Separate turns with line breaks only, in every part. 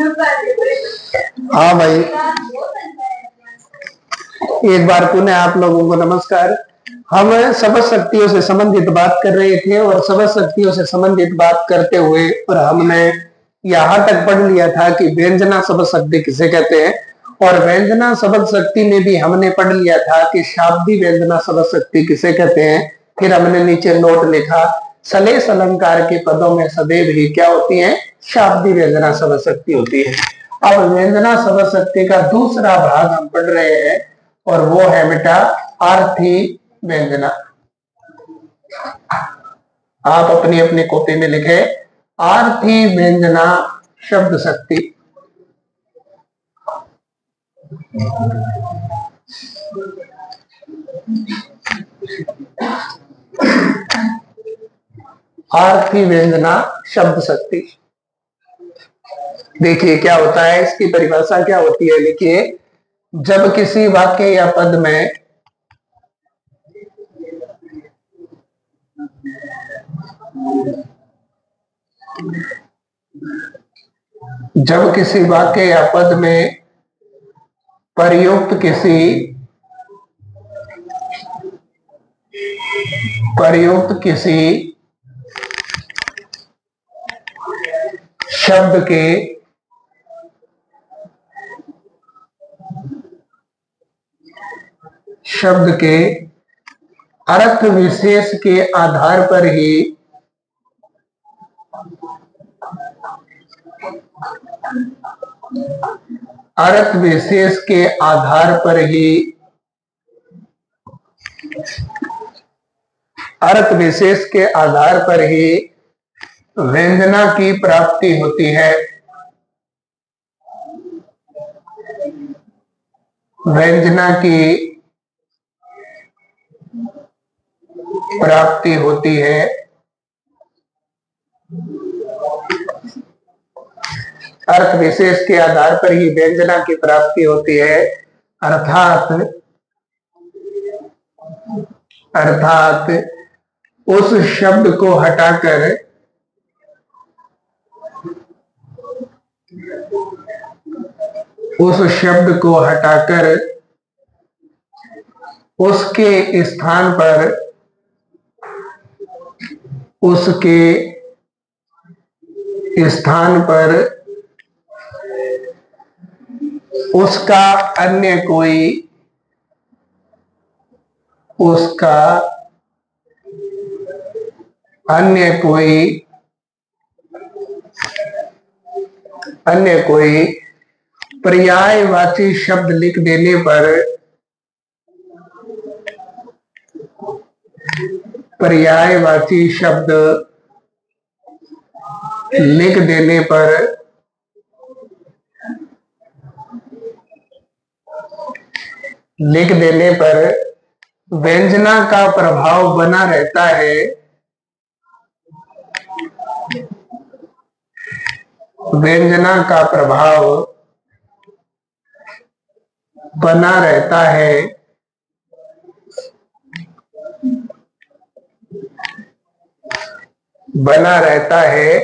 हाँ भाई, एक बार पुनः आप लोगों को नमस्कार। हम सबद शक्तियों से संबंधित बात कर रहे थे और सबद शक्तियों से संबंधित बात करते हुए और हमने यहाँ तक पढ़ लिया था कि व्यंजना सबद शक्ति किसे कहते हैं, और व्यंजना सबद शक्ति में भी हमने पढ़ लिया था कि शाब्दी व्यंजना सबद शक्ति किसे कहते हैं। फिर हमने नीचे नोट लिखा, सलेश अलंकार के पदों में सदैव ही क्या होती है, शाब्दी व्यंजना सबद शक्ति होती है। अब व्यंजना सबद शक्ति का दूसरा भाग हम पढ़ रहे हैं और वो है बेटा आर्थी व्यंजना। आप अपनी अपनी कॉपी में लिखे आर्थी व्यंजना शब्द शक्ति। आर्थी व्यंजना शब्द शक्ति। देखिए क्या होता है, इसकी परिभाषा क्या होती है। लिखिए, जब किसी वाक्य या पद में प्रयुक्त किसी शब्द के अर्थ विशेष के आधार पर ही व्यंजना की प्राप्ति होती है। व्यंजना की प्राप्ति होती है। अर्थ विशेष के आधार पर ही व्यंजना की प्राप्ति होती है, अर्थात उस शब्द को हटाकर उसके स्थान पर उसका अन्य कोई पर्यायवाची शब्द लिख देने पर व्यंजना का प्रभाव बना रहता है। व्यंजना का प्रभाव बना रहता है,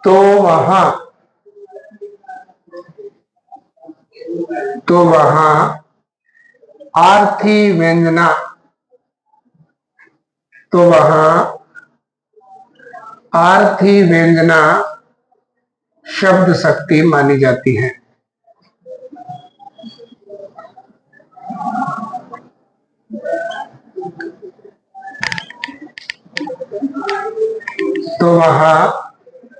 तो वहां आर्थी व्यंजना शब्द शक्ति मानी जाती है। तो वहां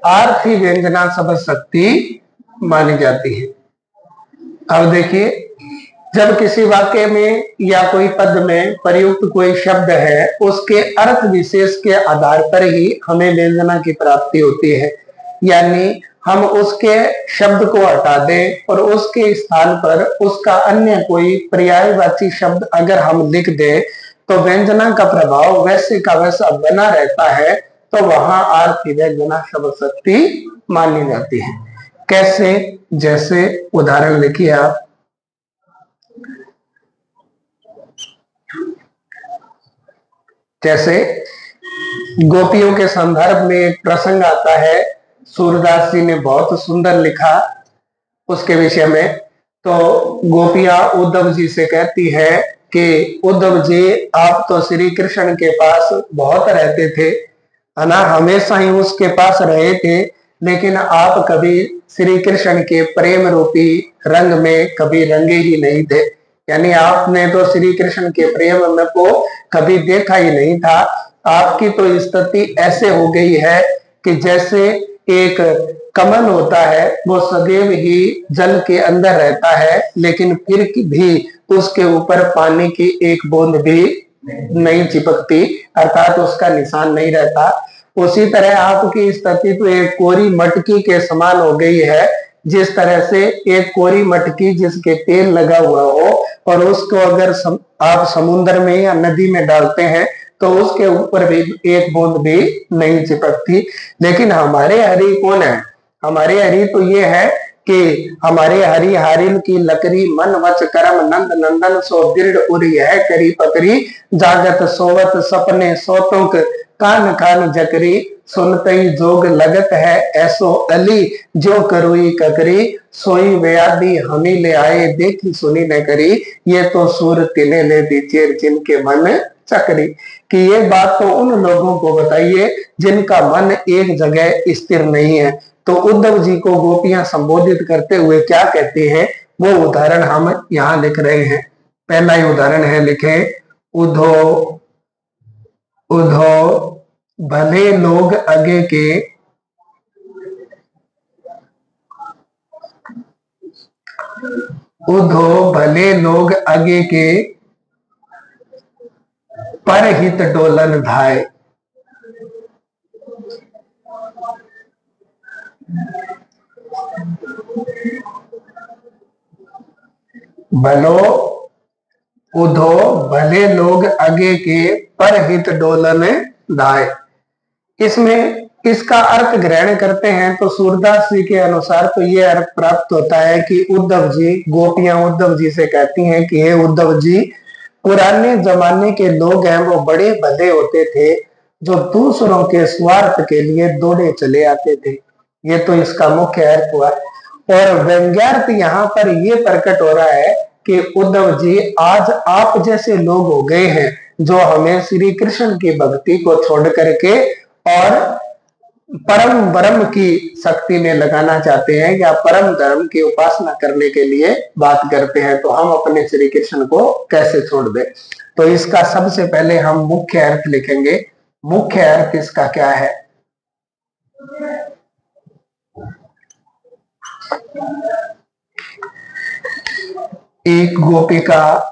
आर्थी व्यंजना शब्द शक्ति मानी जाती है। अब देखिए, जब किसी वाक्य में या कोई पद में प्रयुक्त कोई शब्द है, उसके अर्थ विशेष के आधार पर ही हमें व्यंजना की प्राप्ति होती है। यानी हम उसके शब्द को हटा दें और उसके स्थान पर उसका अन्य कोई पर्यायवाची शब्द अगर हम लिख दें तो व्यंजना का प्रभाव वैसे का वैसा बना रहता है, तो वहां आर्थी व्यंजना शब्द शक्ति मानी जाती है। कैसे? जैसे उदाहरण लिखिए आप, जैसे गोपियों के संदर्भ में एक प्रसंग आता है सूरदास जी ने बहुत सुंदर लिखा उसके विषय में। तो गोपियां उद्धव जी से कहती है कि उद्धव जी, आप तो श्री कृष्ण के पास बहुत रहते थे, है ना, हमेशा ही उसके पास रहे थे, लेकिन आप कभी श्री कृष्ण के प्रेम रूपी रंग में कभी रंगे ही नहीं थे। यानी आपने तो श्री कृष्ण के प्रेम में को कभी देखा ही नहीं था। आपकी तो स्थिति ऐसे हो गई है कि जैसे एक कमल होता है, वो सदैव ही जल के अंदर रहता है, लेकिन फिर भी उसके ऊपर पानी की एक बूंद भी नहीं चिपकती, अर्थात उसका निशान नहीं रहता। उसी तरह आपकी स्थिति तो एक कोरी मटकी के समान हो गई है। जिस तरह से एक कोरी मटकी जिसके तेल लगा हुआ हो और उसको अगर आप समुद्र में या नदी में डालते हैं तो उसके ऊपर भी एक बूंद भी नहीं चिपकती। लेकिन हमारे हरि कौन है? हमारे हरि तो ये है कि हमारे हरि हारिन की लकड़ी मन वच कर्म नंद नंदन सो दृढ़ उर यह करी पकड़ी जागत सोवत सपने सोतुक कान कान जकरी सुनते जोग लगत है ऐसो अली जो करुई ककरी सोई व्याधि हमी ले आए देखी सुनी न करी ये तो सूर तिने ले दी चेर जिनके मन चकरी। कि ये बात तो उन लोगों को बताइए जिनका मन एक जगह स्थिर नहीं है। तो उद्धव जी को गोपियां संबोधित करते हुए क्या कहते हैं, वो उदाहरण हम यहाँ लिख रहे हैं। पहला ही उदाहरण है, लिखे, उधो उधो भले लोग आगे के उधो भले लोग आगे के पर हित डोलन धाय। भलो उधो भले लोग आगे के पर हित डोलन धाय। इसमें इसका अर्थ ग्रहण करते हैं तो सूरदास जी के अनुसार तो ये अर्थ प्राप्त होता है कि उद्धव जी, गोपियां उद्धव जी से कहती हैं कि हे उद्धव जी, पुराने जमाने के लोग हैं वो बड़े भले होते थे, जो दूसरों के स्वार्थ के लिए दौड़े चले आते थे। ये तो इसका मुख्य अर्थ हुआ। और व्यंग्यार्थ यहाँ पर ये प्रकट हो रहा है कि उद्धव जी, आज आप जैसे लोग हो गए हैं जो हमें श्री कृष्ण की भक्ति को छोड़ करके और परम ब्रह्म की शक्ति में लगाना चाहते हैं या परम धर्म की उपासना करने के लिए बात करते हैं, तो हम अपने श्री कृष्ण को कैसे छोड़ दें। तो इसका सबसे पहले हम मुख्य अर्थ लिखेंगे। मुख्य अर्थ इसका क्या है? एक गोपिका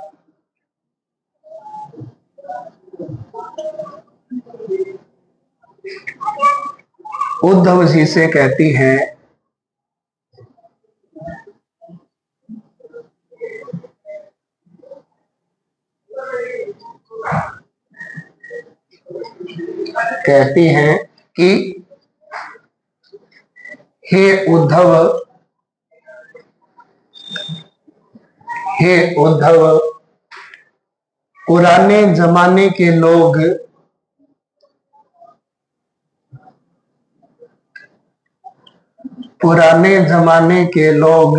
उद्धव जी से कहती है कि हे उद्धव, हे उद्धव, पुराने जमाने के लोग पुराने जमाने के लोग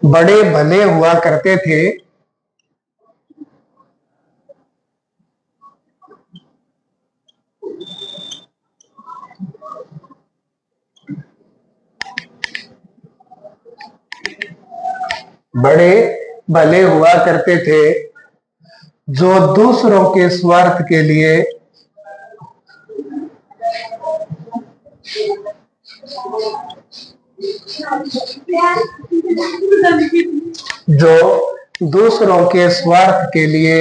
बड़े भले हुआ करते थे, बड़े भले हुआ करते थे, जो दूसरों के स्वार्थ के लिए जो दूसरों के स्वार्थ के लिए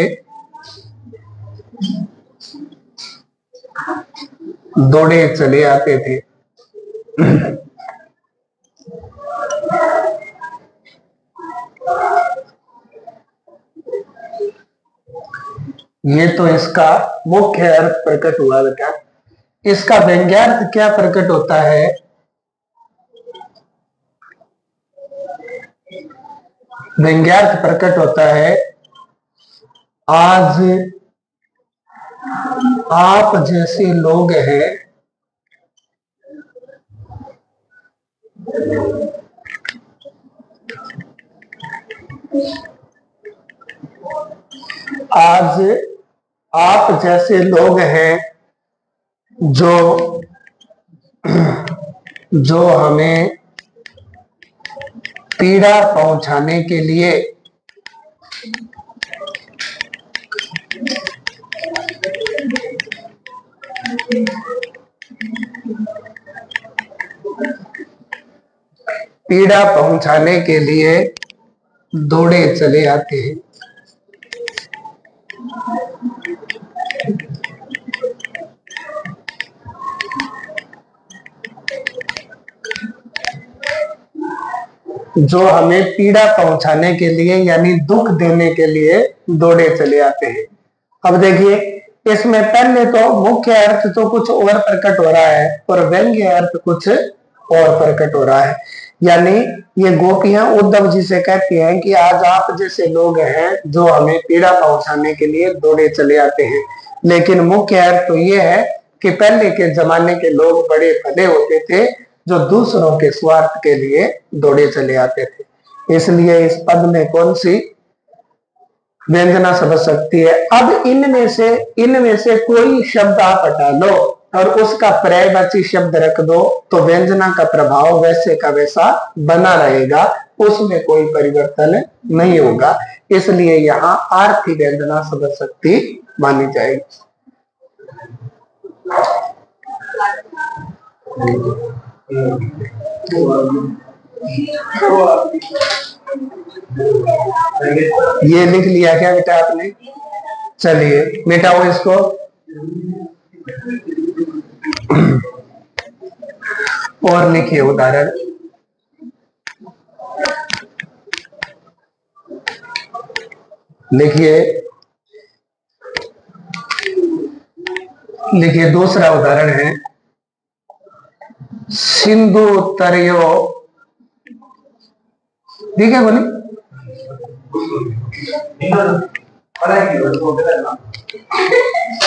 दौड़े चले आते थे। ये तो इसका मुख्य अर्थ प्रकट हुआ बेटा। इसका व्यंग्यार्थ क्या प्रकट होता है? व्यंग्यार्थ प्रकट होता है, आज आप जैसे लोग हैं आज आप जैसे लोग हैं जो जो हमें पीड़ा पहुंचाने के लिए दौड़े चले आते हैं। जो हमें पीड़ा पहुंचाने के लिए यानी दुख देने के लिए दौड़े चले आते हैं। अब देखिए, इसमें पहले तो मुख्य अर्थ तो कुछ और प्रकट हो रहा है और व्यंग्य अर्थ कुछ और प्रकट हो रहा है। यानी ये गोपियां उद्धव जी से कहती हैं कि आज आप जैसे लोग हैं जो हमें पीड़ा पहुंचाने के लिए दौड़े चले आते हैं। लेकिन मुख्य अर्थ तो ये है कि पहले के जमाने के लोग बड़े भले होते थे जो दूसरों के स्वार्थ के लिए दौड़े चले आते थे। इसलिए इस पद में कौन सी व्यंजना समझ सकती है। अब इनमें से कोई शब्द आप हटा लो और उसका पर्यायवाची शब्द रख दो तो व्यंजना का प्रभाव वैसे का वैसा बना रहेगा, उसमें कोई परिवर्तन नहीं होगा। इसलिए यहाँ आर्थी व्यंजना समझ सकती मानी जाएगी। ये लिख लिया क्या बेटा आपने? चलिए मिटाओ इसको। और लिखिए उदाहरण। लिखिए दूसरा उदाहरण है, सिंधु तरयो, ठीक है बोली,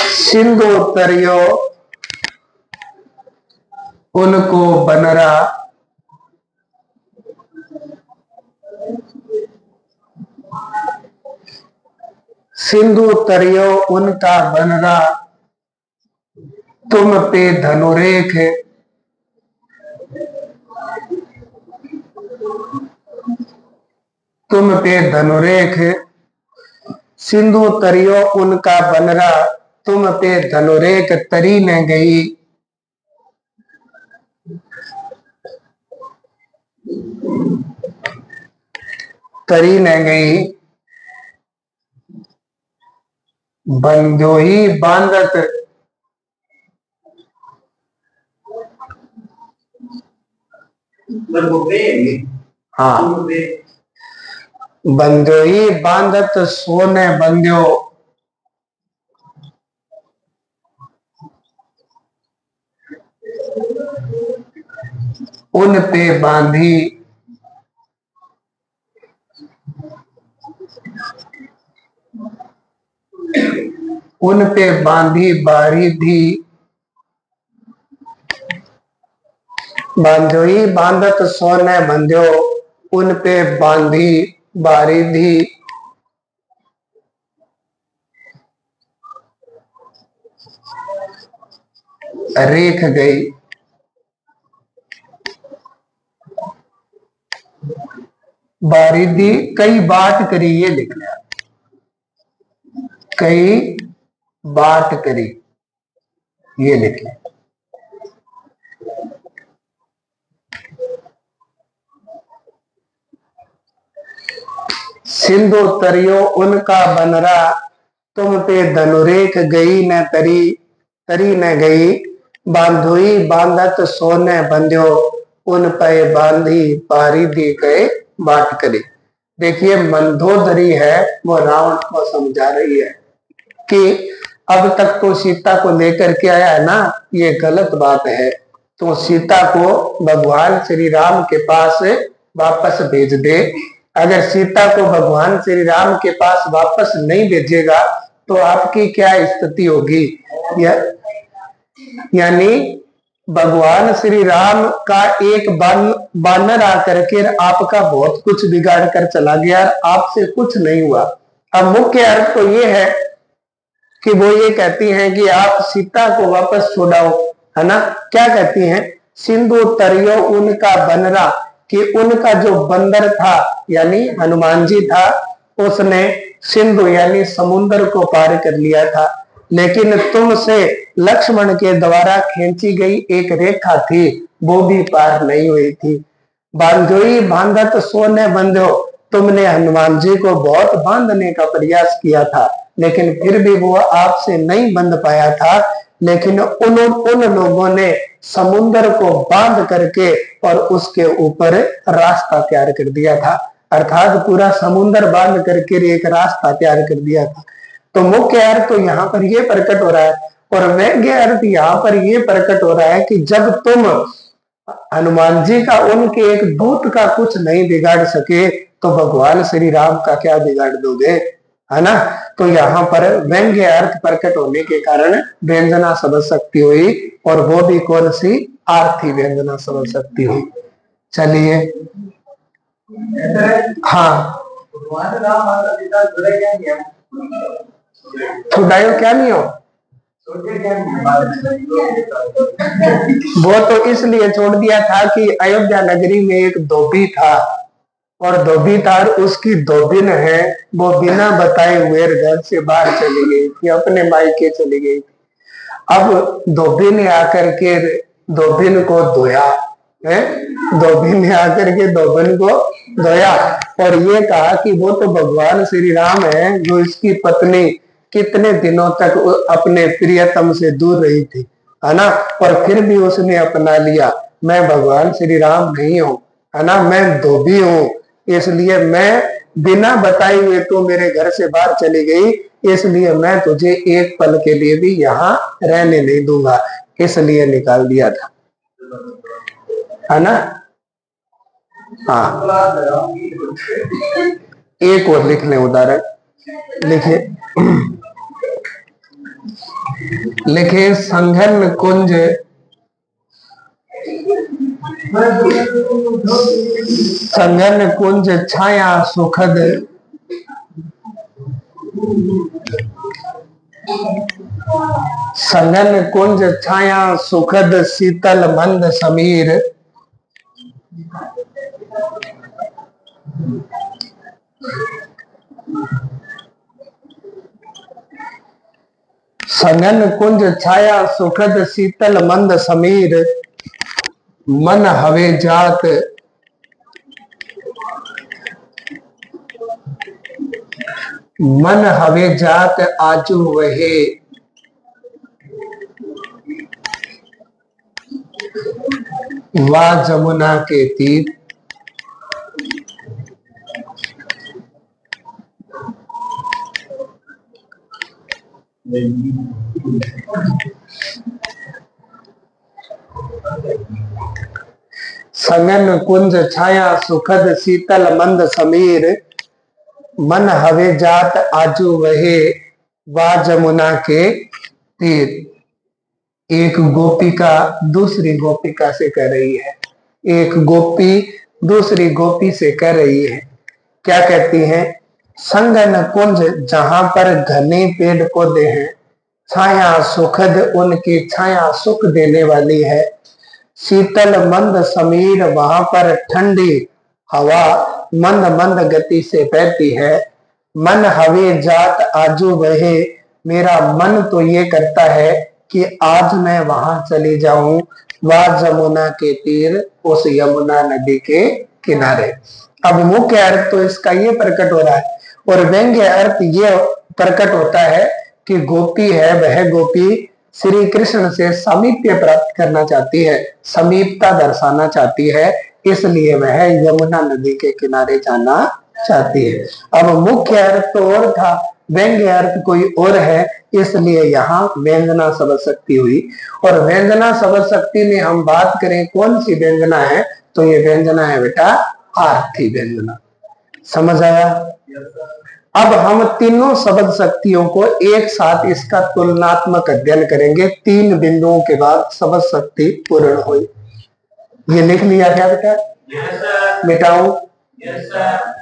सिंधु तरयो उनको बनरा, सिंधु तरयो उनका बनरा, तुम पे धनुरेख, तुम पे धनुरेख, सिंधु तरियो उनका बनरा, तुम पे धनुरेख तरी न गई, तरी न गई, बंजोही बांधत, हाँ, बंजोही बांधत सोने बंध्यो, उन पे बांधी, उन पे बांधी बारी दी, बांधोई बांधत सोने बंध्यो, उन पे बांधी बारी दी, रेख गई, बारिदी कई बाट करी, ये लिख लिया, कई बाट करी, ये लिख लिया। सिंधु तरियो उनका बनरा, तुम पे धनुरेख गई न तरी, तरी न गई, बांधुई बांधत सोने बंध्यो, उन पे बांधी पारिदी गए बाट करी। देखिए मंदोदरी है वो रावण को समझा रही है कि अब तक तो सीता को लेकर के आया है ना, ये गलत बात है, तो सीता को भगवान श्री राम के पास वापस भेज दे। अगर सीता को भगवान श्री राम के पास वापस नहीं भेजेगा तो आपकी क्या स्थिति होगी। यानी भगवान श्री राम का एक बानर आकर के आपका बहुत कुछ बिगाड़ कर चला गया, आपसे कुछ नहीं हुआ। अब मुख्य अर्थ तो ये है कि वो ये कहती हैं कि आप सीता को वापस छुड़ाओ, है ना। क्या कहती हैं, सिंधु तरियो उनका बनरा, कि उनका जो बंदर था यानी हनुमान जी था, उसने सिंधु यानी समुद्र को पार कर लिया था, लेकिन तुमसे लक्ष्मण के द्वारा खींची गई एक रेखा थी, वो भी पार नहीं हुई थी। बांधोई बांधत सोने बंधो, तुमने हनुमान जी को बहुत बांधने का प्रयास किया था, लेकिन फिर भी वो आपसे नहीं बंध पाया था। लेकिन उन लोगों ने समुद्र को बांध करके और उसके ऊपर रास्ता तैयार कर दिया था, अर्थात पूरा समुद्र बांध करके एक रास्ता तैयार कर दिया था। तो मुख्य अर्थ तो यहाँ पर ये प्रकट हो रहा है, और व्यंग्य अर्थ यहाँ पर ये प्रकट हो रहा है कि जब तुम हनुमान जी का, उनके एक दूत का कुछ नहीं बिगाड़ सके, तो भगवान श्री राम का क्या बिगाड़ दोगे, है ना। तो यहाँ पर व्यंग्य अर्थ प्रकट होने के कारण व्यंजना शब्द शक्ति हुई, और वो भी कौन सी, आर्थी व्यंजना शब्द शक्ति हुई। चलिए, हाँ छुड़ायो क्या नहीं हो, वो तो इसलिए छोड़ दिया था कि अयोध्या नगरी में एक धोबी था, और धोबीदार उसकी धोबिन है, वो बिना बताए हुए घर से बाहर चली गई थी, अपने मायके चली गई थी। अब धोबी ने आकर के धोबिन को धोया है, धोबी ने आकर के धोबिन को धोया और ये कहा कि वो तो भगवान श्री राम है, जो इसकी पत्नी कितने दिनों तक अपने प्रियतम से दूर रही थी, है ना, और फिर भी उसने अपना लिया। मैं भगवान श्री राम नहीं हूँ, है ना, मैं धोबी हूँ, इसलिए मैं बिना बताए हुए तो मेरे घर से बाहर चली गई, इसलिए मैं तुझे एक पल के लिए भी यहाँ रहने नहीं दूंगा, इसलिए निकाल दिया था, है ना। हाँ, एक और लिख लें उदाहरण, लिखिए लिखे संघन कुंज, संघन कुंज छाया सुखद, संघन कुंज छाया सुखद शीतल मंद समीर, संघन कुंज छाया सुखद शीतल मंद समीर, मन हवे जात मन हवे जात आजू वहे, वा जमुना के तीर, संगन कुंज छाया सुखद शीतल मंद समीर, मन हवे जात आजू वहे, वा जमुना के तीर। एक गोपिका दूसरी गोपिका से कह रही है, एक गोपी दूसरी गोपी से कह रही है, क्या कहती है, संगन कुंज जहां पर घने पेड़ पौधे हैं, छाया सुखद उनकी छाया सुख देने वाली है, शीतल मंद समीर वहां पर ठंडी हवा मंद मंद गति से बहती है, मन हवे जात आजू वहे, मेरा मन तो ये करता है कि आज मैं वहां चली जाऊं, वह जमुना के तीर, उस यमुना नदी के किनारे। अब मुख्य अर्थ तो इसका ये प्रकट हो रहा है, और व्यंग्य अर्थ ये प्रकट होता है कि गोपी है, वह गोपी श्री कृष्ण से सामीप्य प्राप्त करना चाहती है, समीपता दर्शाना चाहती है, इसलिए वह यमुना नदी के किनारे जाना चाहती है। अब मुख्य अर्थ तो और था, व्यंग्य अर्थ कोई और है, इसलिए यहाँ व्यंजना शब्द शक्ति हुई। और व्यंजना शब्द शक्ति में हम बात करें कौन सी व्यंजना है, तो ये व्यंजना है बेटा आर्थी व्यंजना। समझ आया। अब हम तीनों शब्द शक्तियों को एक साथ इसका तुलनात्मक अध्ययन करेंगे। 3 बिंदुओं के बाद शब्द शक्ति पूर्ण हुई। ये लिख लिया क्या बेटा?
Yes sir.
मिटाऊं?
Yes sir.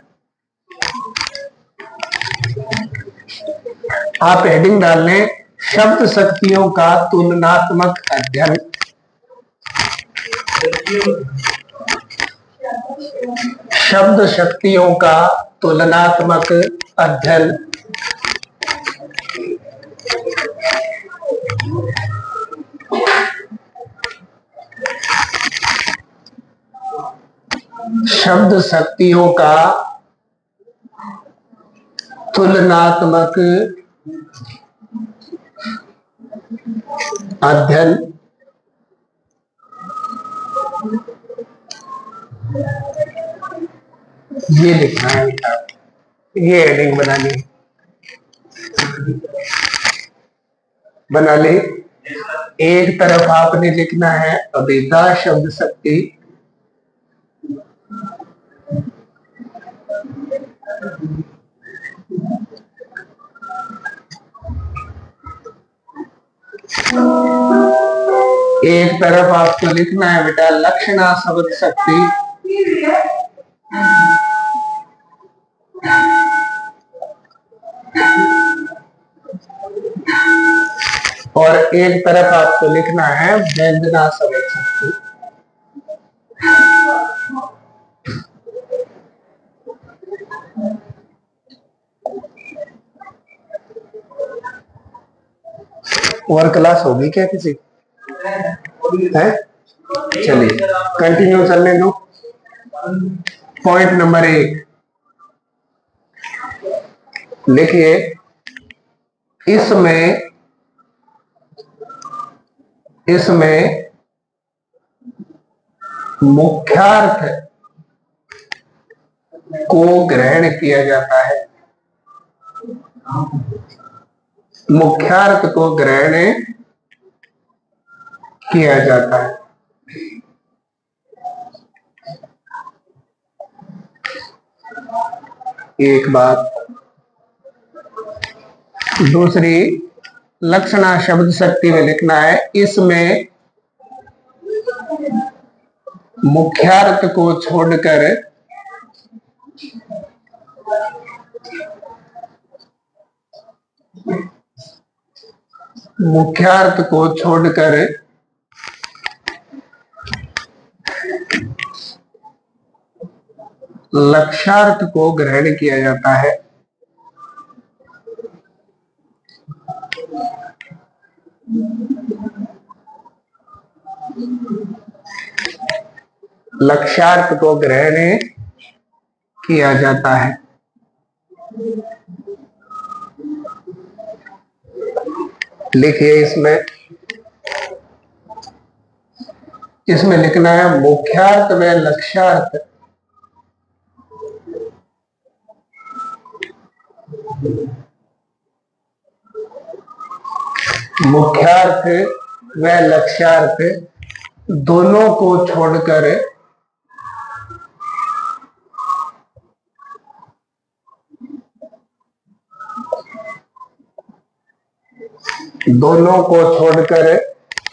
आप हेडिंग डाल लें, शब्द शक्तियों का तुलनात्मक अध्ययन। शब्द शक्तियों का तुलनात्मक अध्ययन। शब्द शक्तियों का तुलनात्मक अध्ययन। ये लिखना है, ये हेडिंग बना ली, बना ली। एक तरफ आपने लिखना है अभिधा शब्द शक्ति, एक तरफ आपको लिखना है बेटा लक्षणा शब्द शक्ति, और एक तरफ आपको लिखना है व्यंजना शब्द शक्ति। और क्लास होगी क्या किसी है? चलिए कंटिन्यू चलने दो। पॉइंट नंबर 1 लिखिए, इसमें मुख्यार्थ को ग्रहण किया जाता है। मुख्यार्थ को ग्रहण किया जाता है। एक बात। दूसरी, लक्षणा शब्द शक्ति में लिखना है इसमें मुख्यार्थ को छोड़कर लक्ष्यार्थ को ग्रहण किया जाता है। लक्ष्यार्थ को ग्रहण किया जाता है। लिखिए इसमें लिखना है मुख्यार्थ व लक्ष्यार्थ मुख्यार्थ व लक्ष्यार्थ दोनों को छोड़कर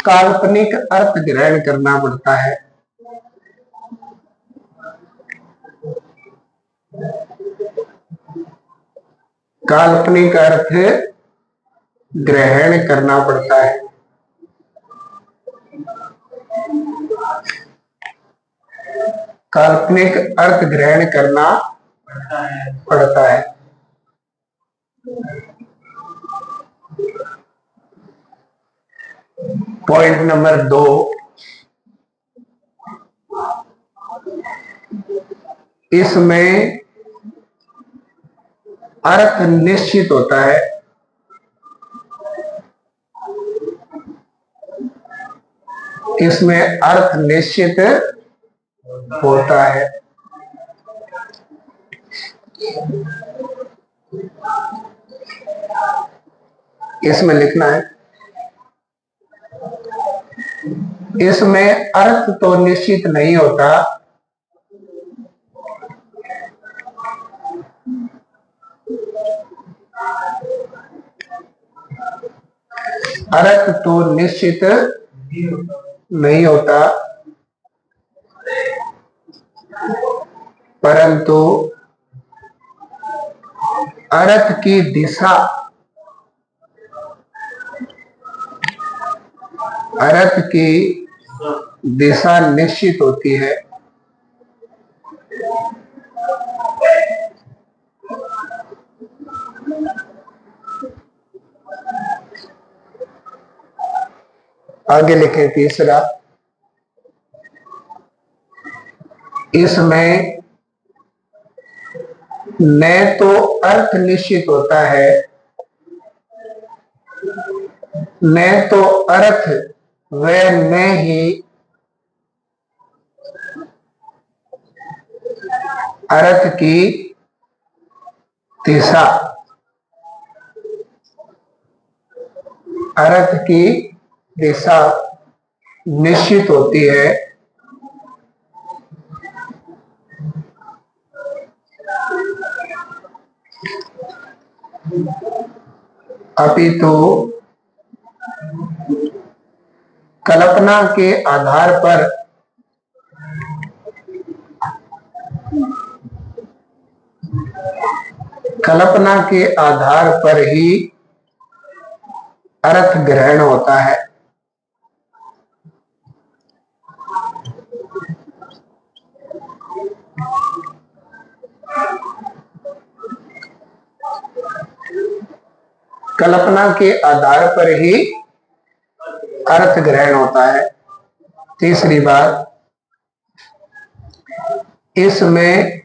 काल्पनिक अर्थ ग्रहण करना पड़ता है। काल्पनिक अर्थ ग्रहण करना पड़ता है। काल्पनिक अर्थ ग्रहण करना पड़ता है। पॉइंट नंबर 2, इसमें अर्थ निश्चित होता है। इसमें अर्थ निश्चित होता है। इसमें लिखना है इसमें अर्थ तो निश्चित नहीं होता, अर्थ तो निश्चित नहीं होता, परंतु अर्थ की दिशा, अर्थ की दिशा निश्चित होती है। आगे लिखें तीसरा, इसमें न तो अर्थ निश्चित होता है, न तो अर्थ व न ही अर्थ की दिशा, अर्थ की दिशा निश्चित होती है। अपितु कल्पना के आधार पर ही अर्थ ग्रहण होता है। कल्पना के आधार पर ही अर्थ ग्रहण होता है। तीसरी बात, इसमें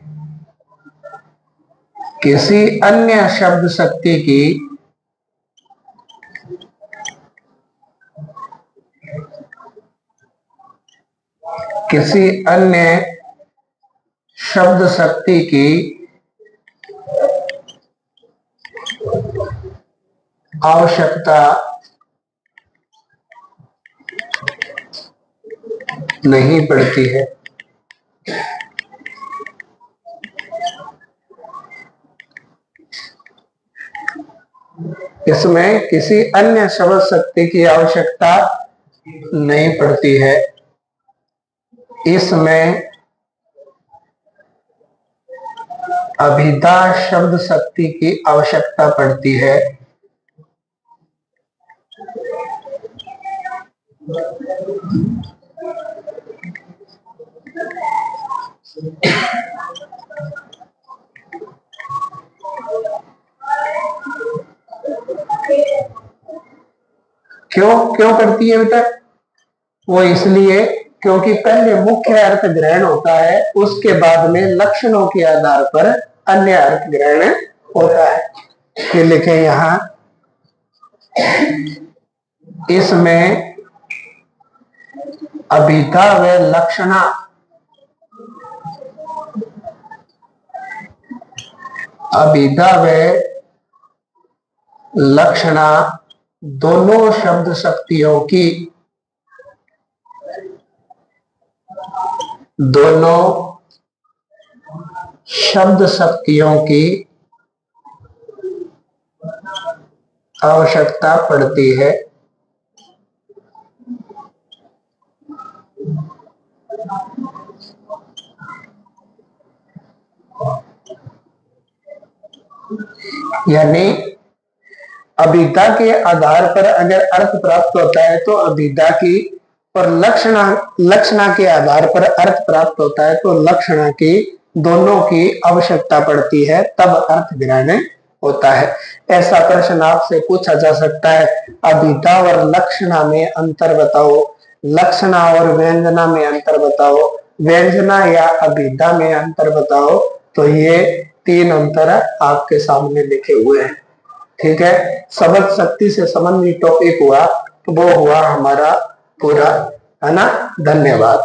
किसी अन्य शब्द शक्ति की आवश्यकता नहीं पड़ती है। इसमें किसी अन्य शब्द शक्ति की आवश्यकता नहीं पड़ती है। इसमें अभिधा शब्द शक्ति की आवश्यकता पड़ती है। क्यों करती है बेटा? वो इसलिए क्योंकि पहले मुख्य अर्थ ग्रहण होता है, उसके बाद में लक्षणों के आधार पर अन्य अर्थ ग्रहण होता है। ये लिखे यहां, इसमें अभिधा व लक्षणा, अभिधा व लक्षणा दोनों शब्द शक्तियों की आवश्यकता पड़ती है। यानी अभिधा के आधार पर अगर अर्थ प्राप्त होता है तो अभिधा की, और लक्षणा के आधार पर अर्थ प्राप्त होता है तो लक्षणा की, दोनों की आवश्यकता पड़ती है, तब अर्थ ग्रहण होता है। ऐसा प्रश्न आपसे पूछा जा सकता है, अभिधा और लक्षणा में अंतर बताओ, लक्षणा और व्यंजना में अंतर बताओ, व्यंजना या अभिधा में अंतर बताओ। तो ये 3 अंतर आपके सामने लिखे हुए हैं। ठीक है, शब्द शक्ति से संबंधित टॉपिक हुआ तो वो हुआ हमारा पूरा, है ना। धन्यवाद।